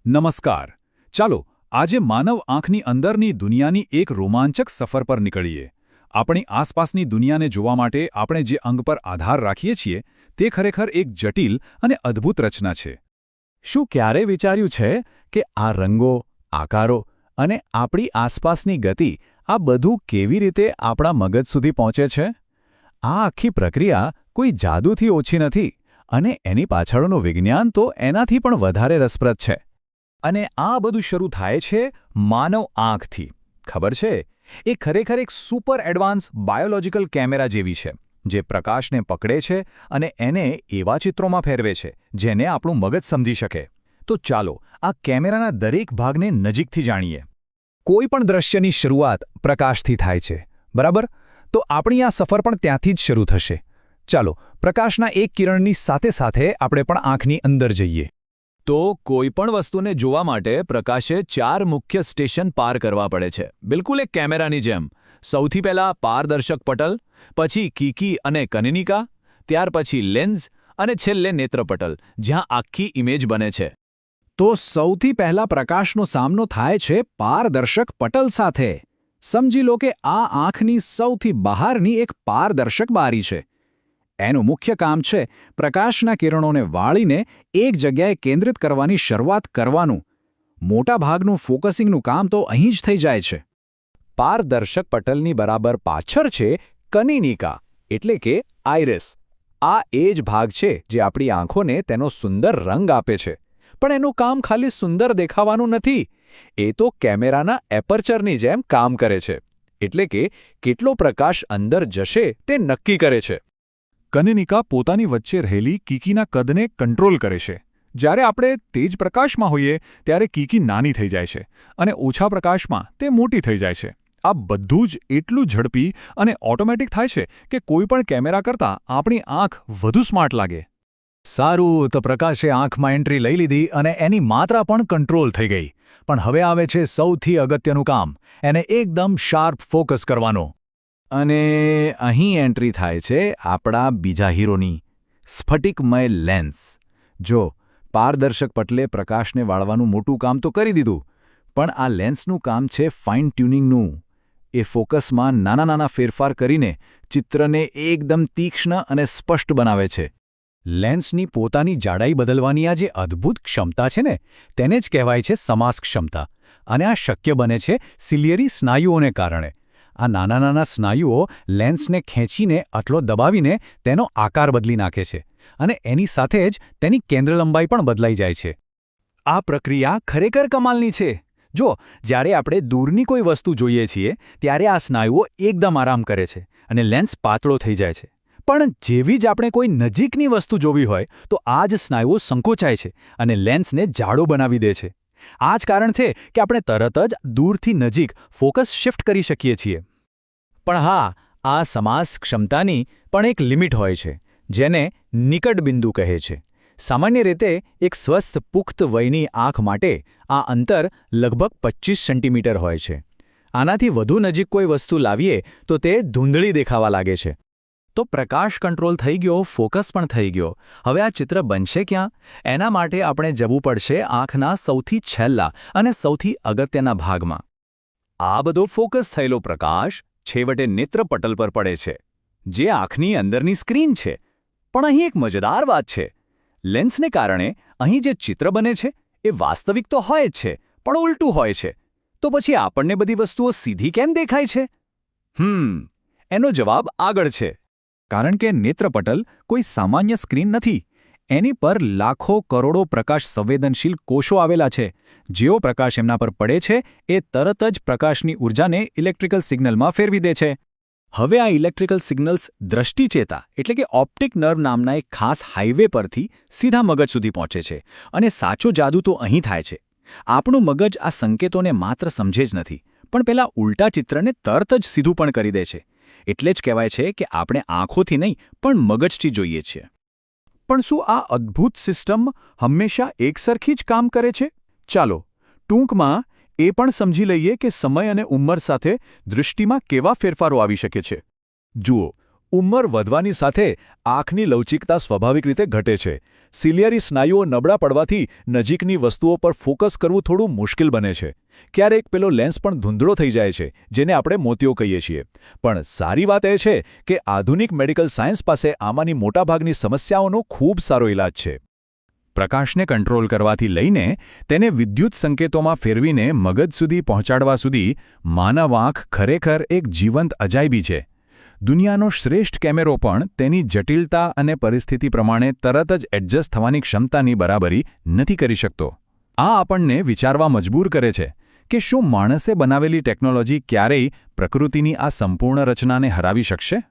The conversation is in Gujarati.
નમસ્કાર. ચાલો આજે માનવ આંખની અંદરની દુનિયાની એક રોમાંચક સફર પર નીકળીએ. આપણી આસપાસની દુનિયાને જોવા માટે આપણે જે અંગ પર આધાર રાખીએ છીએ તે ખરેખર એક જટિલ અને અદ્ભુત રચના છે. શું ક્યારેય વિચાર્યું છે કે આ રંગો, આકારો અને આપણી આસપાસની ગતિ આ બધું કેવી રીતે આપણા મગજ સુધી પહોંચે છે? આ આખી પ્રક્રિયા કોઈ જાદુથી ઓછી નથી અને એની પાછળનું વિજ્ઞાન તો એનાથી પણ વધારે રસપ્રદ છે. અને આ બધું શરૂ થાય છે માનવ આંખથી. ખબર છે, એ ખરેખર એક સુપર એડવાન્સ બાયોલોજિકલ કેમેરા જેવી છે, જે પ્રકાશને પકડે છે અને એને એવા ચિત્રોમાં ફેરવે છે જેને આપણું મગજ સમજી શકે. તો ચાલો આ કેમેરાના દરેક ભાગને નજીકથી જાણીએ. કોઈ પણ દ્રશ્યની શરૂઆત પ્રકાશથી થાય છે, બરાબર? તો આપણી આ સફર પણ ત્યાંથી જ શરૂ થશે. ચાલો પ્રકાશના એક કિરણની સાથે સાથે આપણે પણ આંખની અંદર જઈએ. તો કોઈ પણ વસ્તુને જોવા માટે પ્રકાશે 4 મુખ્ય સ્ટેશન પાર કરવા પડે છે, બિલકુલ એક કેમેરાની જેમ. સૌથી પહેલા પારદર્શક પટલ, પછી કીકી અને કનિનિકા, ત્યાર પછી લેન્સ અને છેલ્લે નેત્રપટલ, જ્યાં આખી ઇમેજ બને છે. તો સૌથી પહેલા પ્રકાશનો સામનો થાય છે પારદર્શક પટલ સાથે. સમજી લો કે આ આંખની સૌથી બહારની એક પારદર્શક બારી છે. એનું મુખ્ય કામ છે પ્રકાશના કિરણોને વાળીને એક જગ્યાએ કેન્દ્રિત કરવાની શરૂઆત કરવાનું. મોટા ભાગનું ફોકસિંગનું કામ તો અહીં જ થઈ જાય છે. પારદર્શક પટલની બરાબર પાછળ છે કનિનિકા, એટલે કે આઇરિસ. આ એ જ ભાગ છે જે આપણી આંખોને તેનો સુંદર રંગ આપે છે. પણ એનું કામ ખાલી સુંદર દેખાવાનું નથી. એ તો કેમેરાના એપર્ચરની જેમ કામ કરે છે, એટલે કે કેટલો પ્રકાશ અંદર જશે તે નક્કી કરે છે. કનિનિકા પોતાની વચ્ચે રહેલી કીકીના કદને કંટ્રોલ કરે છે. જ્યારે આપણે તેજ પ્રકાશમાં હોઈએ ત્યારે કીકી નાની થઈ જાય છે અને ઓછા પ્રકાશમાં તે મોટી થઈ જાય છે. આ બધું જ એટલું ઝડપી અને ઓટોમેટિક થાય છે કે કોઈપણ કેમેરા કરતાં આપણી આંખ વધુ સ્માર્ટ લાગે. સારું, તો પ્રકાશે આંખમાં એન્ટ્રી લઈ લીધી અને એની માત્રા પણ કંટ્રોલ થઈ ગઈ. પણ હવે આવે છે સૌથી અગત્યનું કામ, એને એકદમ શાર્પ ફોકસ કરવાનો. અને અહીં એન્ટ્રી થાય છે આપણા બીજા હીરોની, સ્ફટિકમય લેન્સ. જો પારદર્શક પટલે પ્રકાશને વાળવાનું મોટું કામ તો કરી દીધું, પણ આ લેન્સનું કામ છે ફાઇન ટ્યુનિંગનું. એ ફોકસમાં નાના નાના ફેરફાર કરીને ચિત્રને એકદમ તીક્ષ્ણ અને સ્પષ્ટ બનાવે છે. લેન્સની પોતાની જાડાઈ બદલવાની આ જે અદ્ભુત ક્ષમતા છે ને, તેને જ કહેવાય છે સમાસ ક્ષમતા. અને આ શક્ય બને છે સિલિયરી સ્નાયુઓને કારણે. આ નાના નાના સ્નાયુઓ લેન્સને ખેંચીને આટલો દબાવીને તેનો આકાર બદલી નાખે છે, અને એની સાથે જ તેની કેન્દ્રલંબાઈ પણ બદલાઈ જાય છે. આ પ્રક્રિયા ખરેખર કમાલની છે. જો જ્યારે આપણે દૂરની કોઈ વસ્તુ જોઈએ છીએ ત્યારે આ સ્નાયુઓ એકદમ આરામ કરે છે અને લેન્સ પાતળો થઈ જાય છે. પણ જેવી જ આપણે કોઈ નજીકની વસ્તુ જોવી હોય તો આ જ સ્નાયુઓ સંકોચાય છે અને લેન્સને જાડો બનાવી દે છે. આ જ કારણ છે કે આપણે તરત જ દૂરથી નજીક ફોકસ શિફ્ટ કરી શકીએ છીએ. પણ હા, આ સમાસ ક્ષમતાની પણ એક લિમિટ હોય છે, જેને નિકટ બિંદુ કહે છે. સામાન્ય રીતે એક સ્વસ્થ પુખ્ત વયની આંખ માટે આ અંતર લગભગ 25 સેન્ટીમીટર હોય છે. આનાથી વધુ નજીક કોઈ વસ્તુ લાવીએ તો તે ધૂંધળી દેખાવા લાગે છે. તો પ્રકાશ કંટ્રોલ થઈ ગયો, ફોકસ પણ થઈ ગયો. હવે આ ચિત્ર બનશે ક્યાં? એના માટે આપણે જવું પડશે આંખના સૌથી છેલ્લા અને સૌથી અગત્યના ભાગમાં. આ બધો ફોકસ થયેલો પ્રકાશ છેવટે નેત્રપટલ પર પડે છે, જે આંખની અંદરની સ્ક્રીન છે. પણ અહીં એક મજેદાર વાત છે. લેન્સને કારણે અહીં જે ચિત્ર બને છે એ વાસ્તવિક તો હોય જ છે, પણ ઉલટું હોય છે. તો પછી આપણને બધી વસ્તુઓ સીધી કેમ દેખાય છે? એનો જવાબ આગળ છે. કારણ કે નેત્રપટલ કોઈ સામાન્ય સ્ક્રીન નથી. એની પર લાખો કરોડો પ્રકાશ સંવેદનશીલ કોષો આવેલા છે. જેવો પ્રકાશ એમના પર પડે છે એ તરત જ પ્રકાશની ઊર્જાને ઇલેક્ટ્રિકલ સિગ્નલમાં ફેરવી દે છે. હવે આ ઇલેક્ટ્રિકલ સિગ્નલ્સ દ્રષ્ટિચેતા એટલે કે ઓપ્ટિક નર્વ નામના એક ખાસ હાઇવે પરથી સીધા મગજ સુધી પહોંચે છે. અને સાચો જાદુ તો અહીં થાય છે. આપણું મગજ આ સંકેતોને માત્ર સમજે જ નથી, પણ પેલા ઉલટા ચિત્રને તરત જ સીધું પણ કરી દે છે. એટલે જ કહેવાય છે કે આપણે આંખોથી નહીં પણ મગજથી જોઈએ છીએ. પણ શું આ અદ્ભુત સિસ્ટમ હંમેશા એકસરખી જ કામ કરે છે? ચાલો ટૂંકમાં એ પણ સમજી લઈએ કે સમય અને ઉંમર સાથે દૃષ્ટિમાં કેવા ફેરફારો આવી શકે છે. જુઓ, ઉંમર વધવાની સાથે આંખની લવચિકતા સ્વાભાવિક રીતે ઘટે છે. સિલિયરી સ્નાયુઓ નબળા પડવાથી નજીકની વસ્તુઓ પર ફોકસ કરવું થોડું મુશ્કેલ બને છે. ક્યારેક પેલો લેન્સ પણ ધૂંધળો થઈ જાય છે, જેને આપણે મોતિયો કહીએ છીએ. પણ સારી વાત એ છે કે આધુનિક મેડિકલ સાયન્સ પાસે આમાંની મોટાભાગની સમસ્યાઓનો ખૂબ સારો ઇલાજ છે. પ્રકાશને કંટ્રોલ કરવાથી લઈને તેને વિદ્યુત સંકેતોમાં ફેરવીને મગજ સુધી પહોંચાડવા સુધી માનવ આંખ ખરેખર એક જીવંત અજાયબી છે. દુનિયાનો શ્રેષ્ઠ કેમેરો પણ તેની જટિલતા અને પરિસ્થિતિ પ્રમાણે તરત જ એડજસ્ટ થવાની ક્ષમતાની બરાબરી નથી કરી શકતો. આ આપણને વિચારવા મજબૂર કરે છે કે શું માણસે બનાવેલી ટેકનોલોજી ક્યારેય પ્રકૃતિની આ સંપૂર્ણ રચનાને હરાવી શકશે?